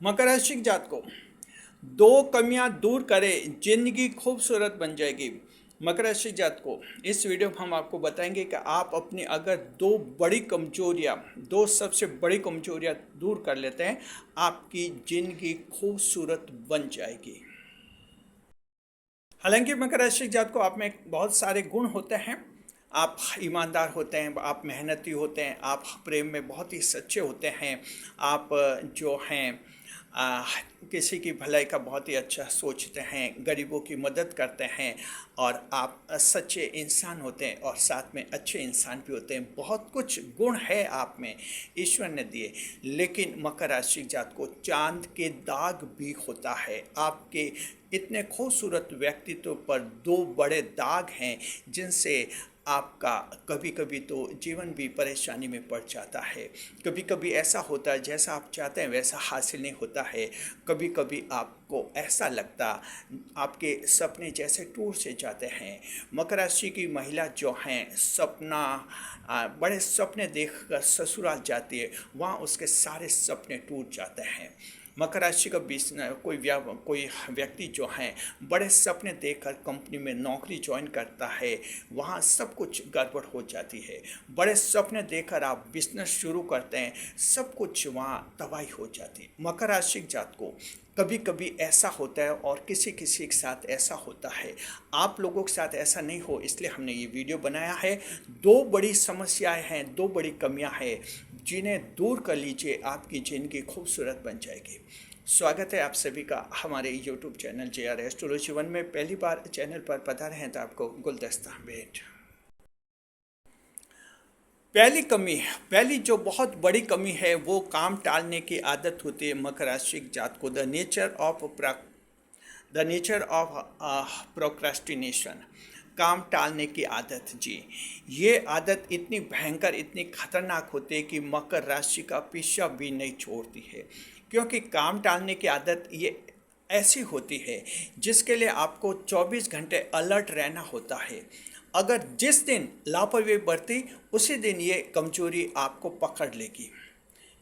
मकर राशि के जातकों, दो कमियां दूर करें, जिंदगी खूबसूरत बन जाएगी। मकर राशि जातकों, इस वीडियो में हम आपको बताएंगे कि आप अपनी अगर दो सबसे बड़ी कमजोरियां दूर कर लेते हैं, आपकी जिंदगी खूबसूरत बन जाएगी। हालांकि मकर राशि के जातकों, आप में बहुत सारे गुण होते हैं। आप ईमानदार होते हैं, आप मेहनती होते हैं, आप प्रेम में बहुत ही सच्चे होते हैं। आप जो हैं आ, किसी की भलाई का बहुत ही अच्छा सोचते हैं, गरीबों की मदद करते हैं, और आप सच्चे इंसान होते हैं और साथ में अच्छे इंसान भी होते हैं। बहुत कुछ गुण है आप में, ईश्वर ने दिए। लेकिन मकर राशि जात को चांद के दाग भी होता है। आपके इतने खूबसूरत व्यक्तित्व पर दो बड़े दाग हैं, जिनसे आपका कभी कभी तो जीवन भी परेशानी में पड़ जाता है। कभी कभी ऐसा होता है जैसा आप चाहते हैं वैसा हासिल नहीं होता है। कभी कभी आपको ऐसा लगता, आपके सपने जैसे टूट से जाते हैं। मकर राशि की महिला जो हैं बड़े सपने देखकर ससुराल जाती है, वहाँ उसके सारे सपने टूट जाते हैं। मकर राशि का कोई व्यक्ति जो है बड़े सपने देखकर कंपनी में नौकरी ज्वाइन करता है, वहाँ सब कुछ गड़बड़ हो जाती है। बड़े सपने देखकर आप बिजनेस शुरू करते हैं, सब कुछ वहाँ तबाही हो जाती है। मकर राशि जात को कभी कभी ऐसा होता है और किसी किसी के साथ ऐसा होता है। आप लोगों के साथ ऐसा नहीं हो, इसलिए हमने ये वीडियो बनाया है। दो बड़ी समस्याएं हैं, दो बड़ी कमियां हैं, जिन्हें दूर कर लीजिए, आपकी ज़िंदगी खूबसूरत बन जाएगी। स्वागत है आप सभी का हमारे यूट्यूब चैनल JR एस्ट्रोलॉजी 1 में। पहली बार चैनल पर पधारे हैं तो आपको गुलदस्ता भेंट। पहली जो बहुत बड़ी कमी है वो काम टालने की आदत होती है मकर राशि जात को। द नेचर ऑफ प्रोक्रास्टिनेशन, काम टालने की आदत जी। ये आदत इतनी भयंकर, इतनी खतरनाक होती है कि मकर राशि का पीछा भी नहीं छोड़ती है। क्योंकि काम टालने की आदत ये ऐसी होती है जिसके लिए आपको 24 घंटे अलर्ट रहना होता है। अगर जिस दिन लापरवाही बरती, उसी दिन ये कमजोरी आपको पकड़ लेगी।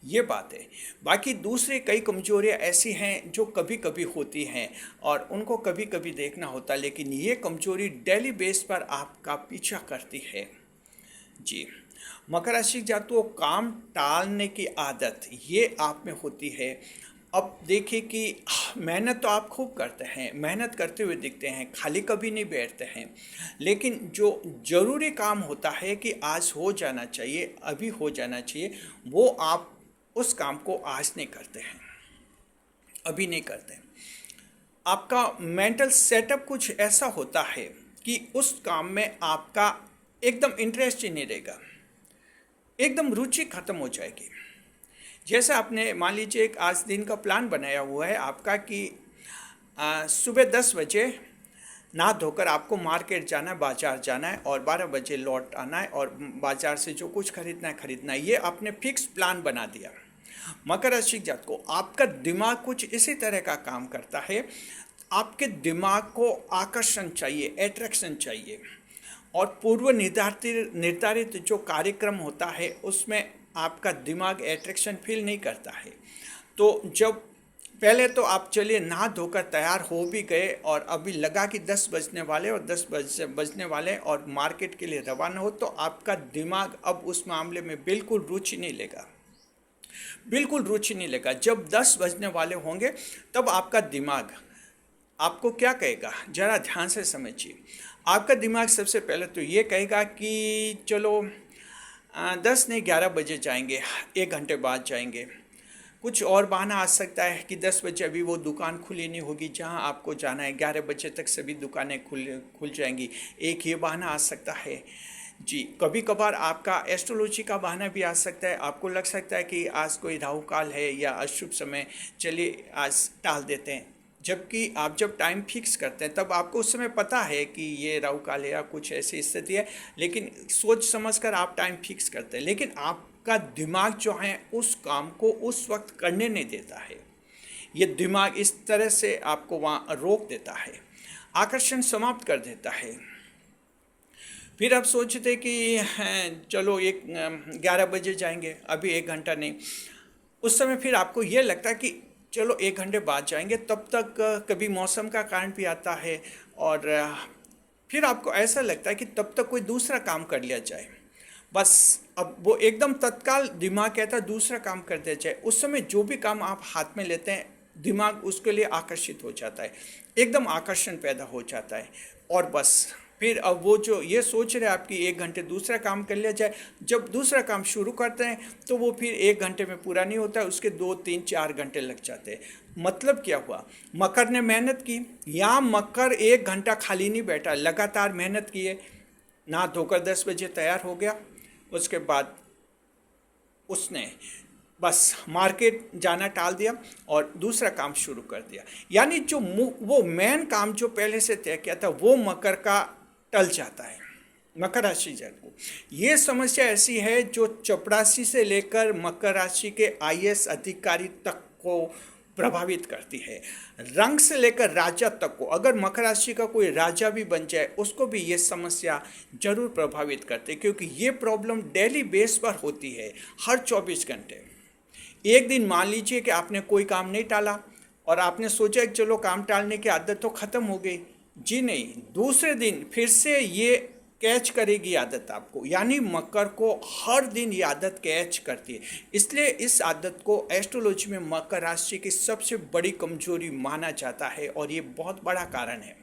ये बात है। बाकी दूसरी कई कमजोरियां ऐसी हैं जो कभी कभी होती हैं और उनको कभी कभी देखना होता है, लेकिन ये कमजोरी डेली बेस पर आपका पीछा करती है जी। मकर राशि जातकों, काम टालने की आदत ये आप में होती है। अब देखिए कि मेहनत तो आप खूब करते हैं, मेहनत करते हुए दिखते हैं, खाली कभी नहीं बैठते हैं। लेकिन जो ज़रूरी काम होता है कि आज हो जाना चाहिए, अभी हो जाना चाहिए, वो आप उस काम को आज नहीं करते हैं, अभी नहीं करते हैं। आपका मेंटल सेटअप कुछ ऐसा होता है कि उस काम में आपका एकदम इंटरेस्ट ही नहीं रहेगा, एकदम रुचि खत्म हो जाएगी। जैसे आपने मान लीजिए एक आज दिन का प्लान बनाया हुआ है आपका कि सुबह 10 बजे नहा धोकर आपको मार्केट जाना है, बाजार जाना है, और 12 बजे लौट आना है, और बाजार से जो कुछ खरीदना है खरीदना है। ये आपने फिक्स प्लान बना दिया। मकर राशि जात को आपका दिमाग कुछ इसी तरह का काम करता है। आपके दिमाग को आकर्षण चाहिए, एट्रैक्शन चाहिए, और पूर्व निर्धारित निर्धारित जो कार्यक्रम होता है उसमें आपका दिमाग एट्रैक्शन फील नहीं करता है। तो जब पहले तो आप चलिए नहा धोकर तैयार हो भी गए और अभी लगा कि 10 बजने वाले और 10 बजने वाले और मार्केट के लिए रवाना हो, तो आपका दिमाग अब उस मामले में बिल्कुल रुचि नहीं लेगा, बिल्कुल रुचि नहीं लेगा। जब 10 बजने वाले होंगे तब आपका दिमाग आपको क्या कहेगा, ज़रा ध्यान से समझिए। आपका दिमाग सबसे पहले तो ये कहेगा कि चलो 10 नहीं 11 बजे जाएंगे, 1 घंटे बाद जाएंगे। कुछ और बहाना आ सकता है कि 10 बजे अभी वो दुकान खुली नहीं होगी जहां आपको जाना है, 11 बजे तक सभी दुकानें खुल जाएंगी। एक ये बहाना आ सकता है जी। कभी कभार आपका एस्ट्रोलॉजी का बहाना भी आ सकता है। आपको लग सकता है कि आज कोई राहु काल है या अशुभ समय, चलिए आज टाल देते हैं। जबकि आप जब टाइम फिक्स करते हैं तब आपको उस समय पता है कि ये राहु काल है या कुछ ऐसी स्थिति है, लेकिन सोच समझकर आप टाइम फिक्स करते हैं। लेकिन आपका दिमाग जो है उस काम को उस वक्त करने नहीं देता है। ये दिमाग इस तरह से आपको वहाँ रोक देता है, आकर्षण समाप्त कर देता है। फिर आप सोचते कि चलो 11 बजे जाएंगे, अभी 1 घंटा नहीं। उस समय फिर आपको ये लगता है कि चलो 1 घंटे बाद जाएंगे, तब तक कभी मौसम का कारण भी आता है और फिर आपको ऐसा लगता है कि तब तक कोई दूसरा काम कर लिया जाए। बस अब वो एकदम तत्काल दिमाग कहता है दूसरा काम कर दिया जाए। उस समय जो भी काम आप हाथ में लेते हैं दिमाग उसके लिए आकर्षित हो जाता है, एकदम आकर्षण पैदा हो जाता है। और बस फिर अब वो जो ये सोच रहे हैं आपकी 1 घंटे दूसरा काम कर लिया जाए, जब दूसरा काम शुरू करते हैं तो वो फिर 1 घंटे में पूरा नहीं होता है, उसके 2 3 4 घंटे लग जाते हैं। मतलब क्या हुआ, मकर ने मेहनत की, या मकर 1 घंटा खाली नहीं बैठा, लगातार मेहनत किए, नहा धोकर 10 बजे तैयार हो गया। उसके बाद उसने बस मार्केट जाना टाल दिया और दूसरा काम शुरू कर दिया। यानी जो वो मेन काम जो पहले से तय किया था वो मकर का टल जाता है। मकर राशि जन को ये समस्या ऐसी है जो चपरासी से लेकर मकर राशि के आईएएस अधिकारी तक को प्रभावित करती है। रंग से लेकर राजा तक को, अगर मकर राशि का कोई राजा भी बन जाए उसको भी ये समस्या जरूर प्रभावित करती है, क्योंकि ये प्रॉब्लम डेली बेस पर होती है, हर 24 घंटे। एक दिन मान लीजिए कि आपने कोई काम नहीं टाला और आपने सोचा कि चलो काम टालने की आदत तो खत्म हो गई, जी नहीं, दूसरे दिन फिर से ये कैच करेगी आदत आपको। यानी मकर को हर दिन ये आदत कैच करती है। इसलिए इस आदत को एस्ट्रोलॉजी में मकर राशि की सबसे बड़ी कमजोरी माना जाता है और ये बहुत बड़ा कारण है।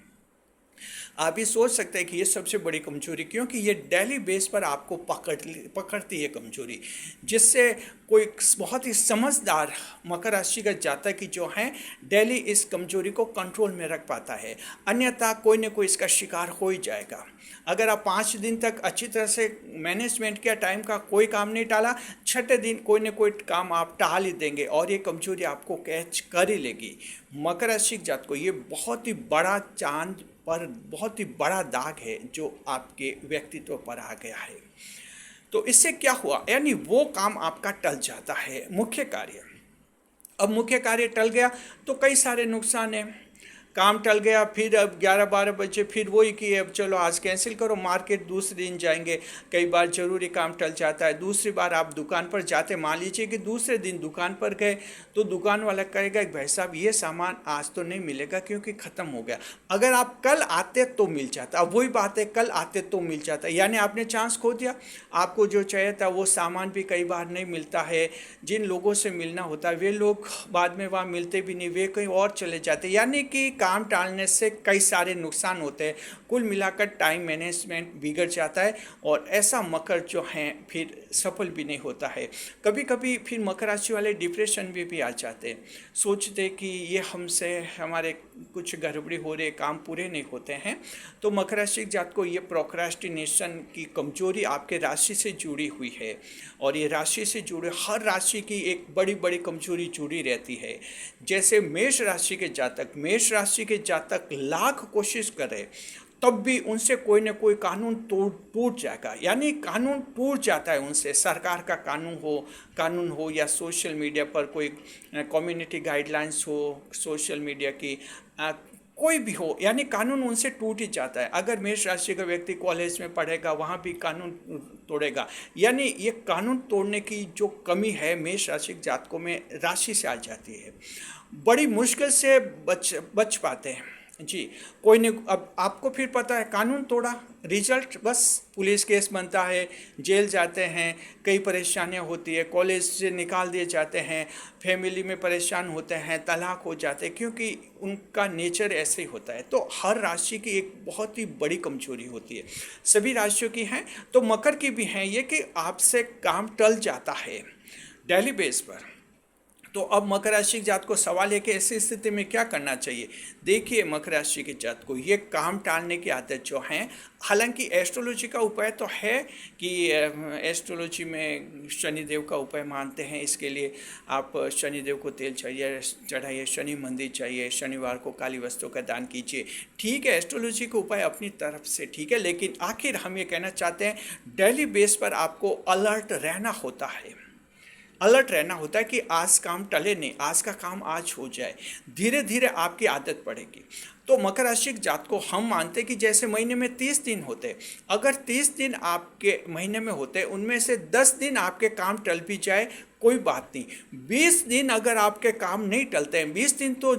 आप ये सोच सकते हैं कि ये सबसे बड़ी कमजोरी, क्योंकि ये डेली बेस पर आपको पकड़ती है कमजोरी, जिससे कोई बहुत ही समझदार मकर राशि का जातक की जो है डेली इस कमजोरी को कंट्रोल में रख पाता है। अन्यथा कोई ना कोई इसका शिकार हो ही जाएगा। अगर आप 5 दिन तक अच्छी तरह से मैनेजमेंट किया, टाइम का कोई काम नहीं टाला, छठे दिन कोई ना कोई काम आप टाल ही देंगे और ये कमजोरी आपको कैच कर ही लेगी। मकर राशि जात को ये बहुत ही बड़ा चांद पर बहुत ही बड़ा दाग है जो आपके व्यक्तित्व पर आ गया है। तो इससे क्या हुआ, यानी वो काम आपका टल जाता है, मुख्य कार्य। अब मुख्य कार्य टल गया तो कई सारे नुकसान हैं। काम टल गया, फिर अब 11-12 बजे फिर वही कि अब चलो आज कैंसिल करो, मार्केट दूसरे दिन जाएंगे। कई बार ज़रूरी काम टल जाता है। दूसरी बार आप दुकान पर जाते, मान लीजिए कि दूसरे दिन दुकान पर गए तो दुकान वाला कहेगा कि भाई साहब ये सामान आज तो नहीं मिलेगा क्योंकि ख़त्म हो गया। अगर आप कल आते तो मिल जाता। अब वही बात है, कल आते तो मिल जाता, यानी आपने चांस खो दिया। आपको जो चाहिए था वो सामान भी कई बार नहीं मिलता है। जिन लोगों से मिलना होता है वे लोग बाद में वहाँ मिलते भी नहीं, वे कहीं और चले जाते। यानी कि काम टालने से कई सारे नुकसान होते हैं। कुल मिलाकर टाइम मैनेजमेंट बिगड़ जाता है और ऐसा मकर जो है फिर सफल भी नहीं होता है। कभी कभी फिर मकर राशि वाले डिप्रेशन में भी आ जाते हैं, सोचते कि ये हमसे हमारे कुछ गड़बड़ी हो रही, काम पूरे नहीं होते हैं। तो मकर राशि जात को ये प्रोक्रास्टिनेशन की कमजोरी आपके राशि से जुड़ी हुई है और ये राशि से जुड़े हर राशि की एक बड़ी बड़ी कमजोरी जुड़ी रहती है। जैसे मेष राशि के जातक लाख कोशिश करे तब भी उनसे कोई ना कोई कानून टूट जाएगा। यानी कानून टूट जाता है उनसे, सरकार का कानून हो या सोशल मीडिया पर कोई कम्युनिटी गाइडलाइंस हो, सोशल मीडिया की कोई भी हो, यानी कानून उनसे टूट ही जाता है। अगर मेष राशि का व्यक्ति कॉलेज में पढ़ेगा वहाँ भी कानून तोड़ेगा। यानी ये कानून तोड़ने की जो कमी है मेष राशि जातकों में राशि से आ जाती है, बड़ी मुश्किल से बच पाते हैं जी। कोई ने अब आपको फिर पता है कानून तोड़ा, रिजल्ट बस पुलिस केस बनता है, जेल जाते हैं, कई परेशानियां होती है, कॉलेज से निकाल दिए जाते हैं, फैमिली में परेशान होते हैं, तलाक हो जाते हैं, क्योंकि उनका नेचर ऐसे ही होता है। तो हर राशि की एक बहुत ही बड़ी कमजोरी होती है, सभी राशियों की हैं, तो मकर की भी हैं ये कि आपसे काम टल जाता है डेली बेस पर। तो अब मकर राशि के जात को सवाल है कि ऐसी स्थिति में क्या करना चाहिए। देखिए मकर राशि के जात को ये काम टालने की आदत जो है, हालांकि एस्ट्रोलॉजी का उपाय तो है कि एस्ट्रोलॉजी में शनिदेव का उपाय मानते हैं। इसके लिए आप शनिदेव को तेल चढ़ाइए, शनि मंदिर चाहिए, शनिवार को काली वस्तु का दान कीजिए। ठीक है, एस्ट्रोलॉजी का उपाय अपनी तरफ से ठीक है, लेकिन आखिर हम ये कहना चाहते हैं डेली बेस पर आपको अलर्ट रहना होता है। अलर्ट रहना होता है कि आज काम टले नहीं, आज का काम आज हो जाए। धीरे धीरे आपकी आदत पड़ेगी। तो मकर राशि के जात को हम मानते कि जैसे महीने में 30 दिन होते, अगर 30 दिन आपके महीने में होते, उनमें से 10 दिन आपके काम टल भी जाए कोई बात नहीं। 20 दिन अगर आपके काम नहीं टलते हैं, 20 दिन तो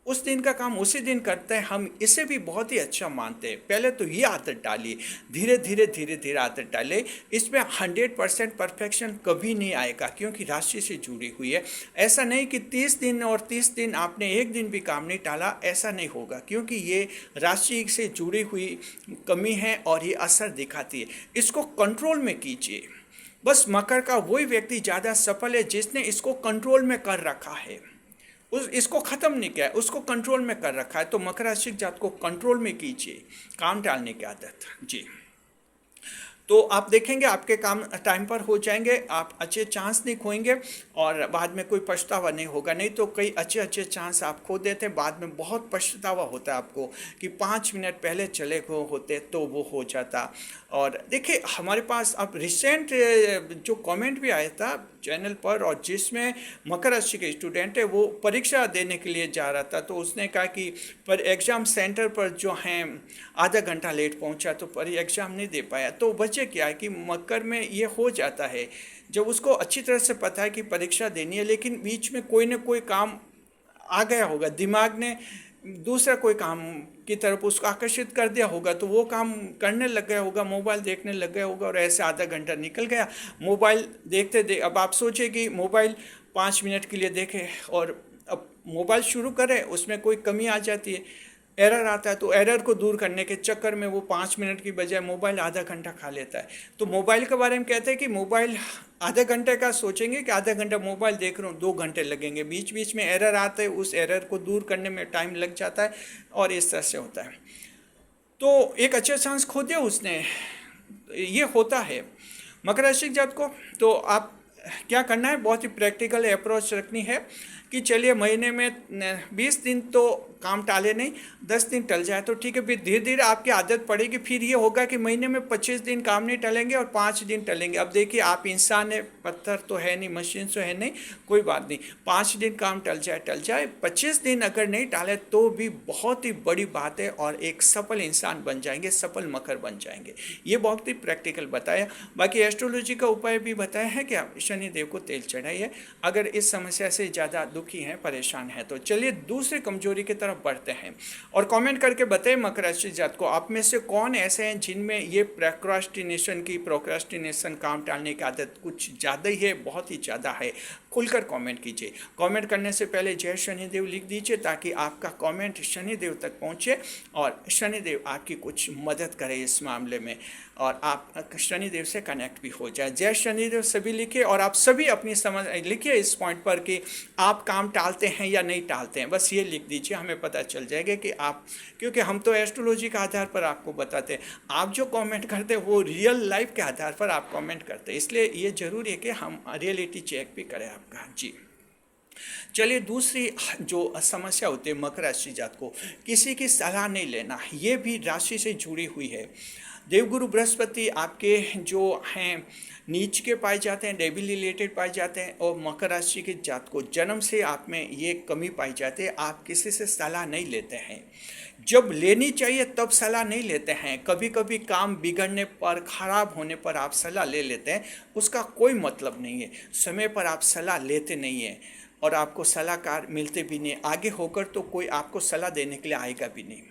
उस दिन का काम उसी दिन करते हैं, हम इसे भी बहुत ही अच्छा मानते हैं। पहले तो ये आदत डालिए, धीरे धीरे आदत डालें। इसमें 100% परफेक्शन कभी नहीं आएगा, क्योंकि राशि से जुड़ी हुई है। ऐसा नहीं कि 30 दिन और 30 दिन आपने एक दिन भी काम नहीं टाला, ऐसा नहीं होगा, क्योंकि ये राशि से जुड़ी हुई कमी है और ये असर दिखाती है। इसको कंट्रोल में कीजिए। बस मकर का वही व्यक्ति ज़्यादा सफल है जिसने इसको कंट्रोल में कर रखा है, उस इसको ख़त्म नहीं किया है, उसको कंट्रोल में कर रखा है। तो मकर राशि जात को कंट्रोल में कीजिए काम टालने की आदत। जी, तो आप देखेंगे आपके काम टाइम पर हो जाएंगे, आप अच्छे चांस नहीं खोएंगे और बाद में कोई पछतावा नहीं होगा। नहीं तो कई अच्छे अच्छे चांस आप खो देते हैं, बाद में बहुत पछतावा होता है आपको कि 5 मिनट पहले चले गए होते तो वो हो जाता। और देखिए हमारे पास अब रिसेंट जो कमेंट भी आया था चैनल पर, और जिसमें मकर राशि के स्टूडेंट है वो परीक्षा देने के लिए जा रहा था, तो उसने कहा कि पर एग्ज़ाम सेंटर पर जो हैं आधा घंटा लेट पहुंचा तो पर एग्ज़ाम नहीं दे पाया। तो वजह क्या है कि मकर में ये हो जाता है, जब उसको अच्छी तरह से पता है कि परीक्षा देनी है, लेकिन बीच में कोई ना कोई काम आ गया होगा, दिमाग ने दूसरा कोई काम की तरफ उसको आकर्षित कर दिया होगा, तो वो काम करने लग गया होगा, मोबाइल देखने लग गया होगा, और ऐसे आधा घंटा निकल गया मोबाइल देखते अब आप सोचिए कि मोबाइल 5 मिनट के लिए देखें और अब मोबाइल शुरू करें, उसमें कोई कमी आ जाती है, एरर आता है, तो एरर को दूर करने के चक्कर में वो 5 मिनट की बजाय मोबाइल आधा घंटा खा लेता है। तो मोबाइल के बारे में कहते हैं कि मोबाइल आधे घंटे का सोचेंगे कि आधा घंटा मोबाइल देख रहा हूँ, 2 घंटे लगेंगे, बीच बीच में एरर आते हैं, उस एरर को दूर करने में टाइम लग जाता है और इस तरह से होता है। तो एक अच्छा चांस खो दिया उसने, ये होता है मकर राशि जात को। तो आप क्या करना है, बहुत ही प्रैक्टिकल अप्रोच रखनी है कि चलिए महीने में 20 दिन तो काम टाले नहीं, 10 दिन टल जाए तो ठीक है, फिर धीरे धीरे आपकी आदत पड़ेगी। फिर ये होगा कि महीने में 25 दिन काम नहीं टलेंगे और 5 दिन टलेंगे। अब देखिए आप इंसान है, पत्थर तो है नहीं, मशीन तो है नहीं, कोई बात नहीं, 5 दिन काम टल जाए, 25 दिन अगर नहीं टाले तो भी बहुत ही बड़ी बात है और एक सफल इंसान बन जाएंगे, सफल मकर बन जाएंगे। ये बहुत ही प्रैक्टिकल बताया। बाकी एस्ट्रोलॉजी का उपाय भी बताया है कि आप शनिदेव को तेल चढ़ाइए अगर इस समस्या से ज़्यादा दुखी हैं, परेशान हैं। तो चलिए दूसरी कमजोरी की तरफ बढ़ते हैं और कमेंट करके बताएं मकर राशि जात को आप में से कौन ऐसे हैं जिनमें ये प्रोक्रास्टिनेशन काम टालने की आदत कुछ ज़्यादा ही है, बहुत ही ज़्यादा है। खुलकर कमेंट कीजिए। कमेंट करने से पहले जय शनिदेव लिख दीजिए ताकि आपका कमेंट शनिदेव तक पहुंचे और शनिदेव आपकी कुछ मदद करे इस मामले में और आप शनिदेव से कनेक्ट भी हो जाए। जय शनिदेव सभी लिखिए और आप सभी अपनी समझ लिखिए इस पॉइंट पर कि आप काम टालते हैं या नहीं टालते हैं, बस ये लिख दीजिए, हमें पता चल जाएगा कि आप, क्योंकि हम तो एस्ट्रोलॉजी के आधार पर आपको बताते हैं, आप जो कमेंट करते हैं वो रियल लाइफ के आधार पर आप कमेंट करते हैं, इसलिए ये ज़रूरी है कि हम रियलिटी चेक भी करें आपका। जी चलिए दूसरी जो समस्या होती है मकर राशि जात को, किसी की सलाह नहीं लेना, ये भी राशि से जुड़ी हुई है। देवगुरु बृहस्पति आपके जो हैं नीच के पाए जाते हैं, डेबिल रिलेटेड पाए जाते हैं और मकर राशि के जात को जन्म से आप में ये कमी पाई जाती है, आप किसी से सलाह नहीं लेते हैं। जब लेनी चाहिए तब सलाह नहीं लेते हैं। कभी कभी काम बिगड़ने पर, खराब होने पर आप सलाह ले लेते हैं, उसका कोई मतलब नहीं है। समय पर आप सलाह लेते नहीं हैं और आपको सलाहकार मिलते भी नहीं, आगे होकर तो कोई आपको सलाह देने के लिए आएगा भी नहीं।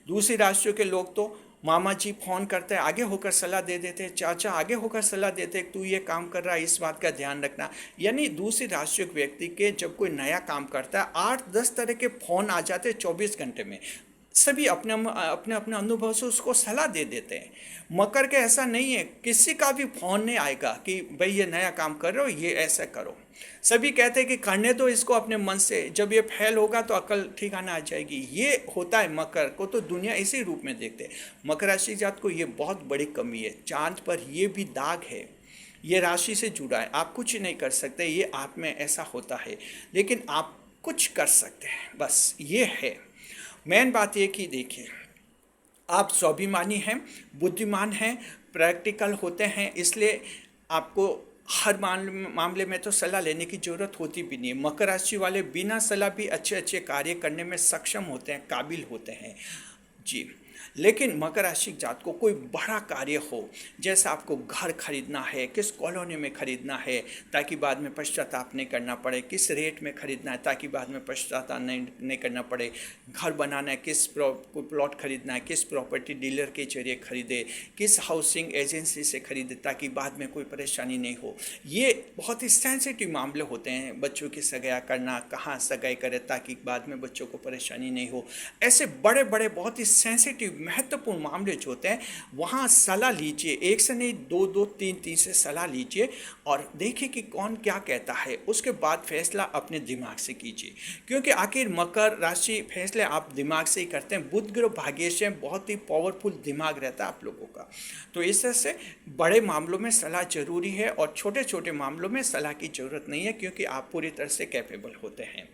दूसरी राशियों के लोग तो मामा जी फ़ोन करते हैं, आगे होकर सलाह दे देते हैं, चाचा आगे होकर सलाह देते हैं, तू ये काम कर रहा है, इस बात का ध्यान रखना। यानी दूसरी राशियों के व्यक्ति के जब कोई नया काम करता है 8-10 तरह के फ़ोन आ जाते हैं 24 घंटे में, सभी अपने अपने अपने अनुभव से उसको सलाह दे देते हैं। मकर के ऐसा नहीं है, किसी का भी फ़ोन नहीं आएगा कि भाई ये नया काम कर रहे हो, ये ऐसा करो। सभी कहते हैं कि करने दो इसको अपने मन से, जब ये फेल होगा तो अकल ठिकाना आ जाएगी। ये होता है मकर को, तो दुनिया इसी रूप में देखते हैं। मकर राशि जात को ये बहुत बड़ी कमी है, चांद पर ये भी दाग है, ये राशि से जुड़ा है, आप कुछ नहीं कर सकते, ये आप में ऐसा होता है, लेकिन आप कुछ कर सकते हैं, बस ये है। मेन बात ये कि देखिए आप स्वाभिमानी हैं, बुद्धिमान हैं, प्रैक्टिकल होते हैं, इसलिए आपको हर मामले में तो सलाह लेने की ज़रूरत होती भी नहीं है। मकर राशि वाले बिना सलाह भी अच्छे अच्छे कार्य करने में सक्षम होते हैं, काबिल होते हैं। जी लेकिन मकर राशि जात को कोई बड़ा कार्य हो, जैसा आपको घर खरीदना है, किस कॉलोनी में खरीदना है ताकि बाद में पश्चाताप नहीं करना पड़े, किस रेट में खरीदना है ताकि बाद में पश्चाताप नहीं करना पड़े, घर बनाना है, कोई प्लॉट खरीदना है, किस प्रॉपर्टी डीलर के जरिए खरीदे, किस हाउसिंग एजेंसी से खरीदे ताकि बाद में कोई परेशानी नहीं हो। ये बहुत ही सेंसिटिव मामले होते हैं। बच्चों की सगाई करना, कहाँ सगाई करें ताकि बाद में बच्चों को परेशानी नहीं हो, ऐसे बड़े बड़े बहुत ही सेंसिटिव महत्वपूर्ण मामले जो होते हैं वहाँ सलाह लीजिए। एक से नहीं, दो दो तीन तीन से सलाह लीजिए और देखिए कि कौन क्या कहता है, उसके बाद फैसला अपने दिमाग से कीजिए, क्योंकि आखिर मकर राशि फैसले आप दिमाग से ही करते हैं। बुध ग्रह भाग्यश बहुत ही पावरफुल दिमाग रहता है आप लोगों का। तो इस तरह से बड़े मामलों में सलाह जरूरी है और छोटे छोटे मामलों में सलाह की जरूरत नहीं है, क्योंकि आप पूरी तरह से कैपेबल होते हैं।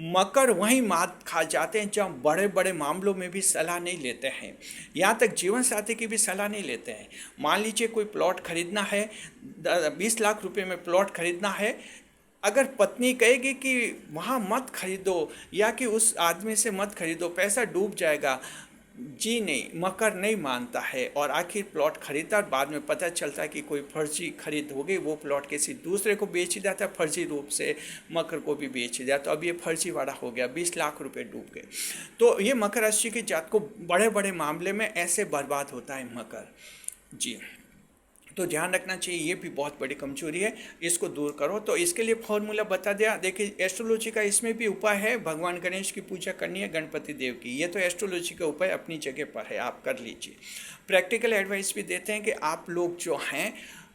मकर वहीं मात खा जाते हैं जब बड़े बड़े मामलों में भी सलाह नहीं लेते हैं, यहाँ तक जीवन साथी की भी सलाह नहीं लेते हैं। मान लीजिए कोई प्लॉट खरीदना है, 20 लाख रुपए में प्लॉट खरीदना है, अगर पत्नी कहेगी कि वहाँ मत खरीदो या कि उस आदमी से मत खरीदो, पैसा डूब जाएगा, जी नहीं, मकर नहीं मानता है और आखिर प्लॉट खरीदता और बाद में पता चलता है कि कोई फर्जी खरीद हो गई, वो प्लॉट किसी दूसरे को बेच दिया था, फर्जी रूप से मकर को भी बेच दिया, तो अब ये फर्जी वाला हो गया, 20 लाख रुपए डूब गए। तो ये मकर राशि की जात को बड़े बड़े मामले में ऐसे बर्बाद होता है मकर जी। तो ध्यान रखना चाहिए, ये भी बहुत बड़ी कमजोरी है, इसको दूर करो। तो इसके लिए फॉर्मूला बता दिया। देखिए एस्ट्रोलॉजी का इसमें भी उपाय है, भगवान गणेश की पूजा करनी है, गणपति देव की, ये तो एस्ट्रोलॉजी का उपाय अपनी जगह पर है, आप कर लीजिए। प्रैक्टिकल एडवाइस भी देते हैं कि आप लोग जो हैं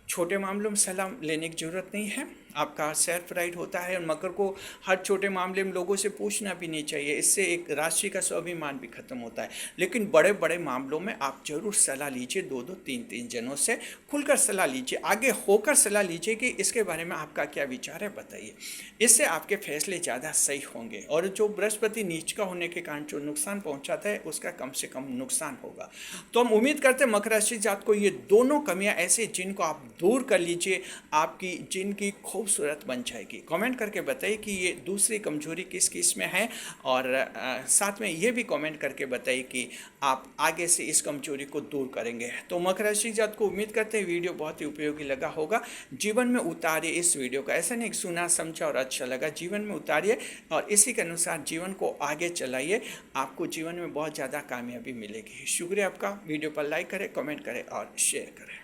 छोटे मामलों में सलाह लेने की ज़रूरत नहीं है, आपका सेल्फ राइट होता है। और मकर को हर छोटे मामले में लोगों से पूछना भी नहीं चाहिए, इससे एक राशि का स्वाभिमान भी खत्म होता है। लेकिन बड़े बड़े मामलों में आप जरूर सलाह लीजिए, दो दो तीन तीन जनों से खुलकर सलाह लीजिए, आगे होकर सलाह लीजिए कि इसके बारे में आपका क्या विचार है, बताइए। इससे आपके फैसले ज़्यादा सही होंगे और जो बृहस्पति नीच का होने के कारण जो नुकसान पहुँचाता है उसका कम से कम नुकसान होगा। तो हम उम्मीद करते हैं मकर राशि जात को ये दोनों कमियाँ ऐसे जिनको आप दूर कर लीजिए, आपकी जिनकी खूबसूरत बन जाएगी। कमेंट करके बताइए कि ये दूसरी कमजोरी किस किस में है और साथ में ये भी कमेंट करके बताइए कि आप आगे से इस कमजोरी को दूर करेंगे। तो मकर राशि जात को उम्मीद करते हैं वीडियो बहुत ही उपयोगी लगा होगा, जीवन में उतारिए इस वीडियो का। ऐसा नहीं सुना समझा और अच्छा लगा, जीवन में उतारिए और इसी के अनुसार जीवन को आगे चलाइए, आपको जीवन में बहुत ज़्यादा कामयाबी मिलेगी। शुक्रिया आपका। वीडियो पर लाइक करें, कमेंट करें और शेयर करें,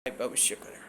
भविष्य करें।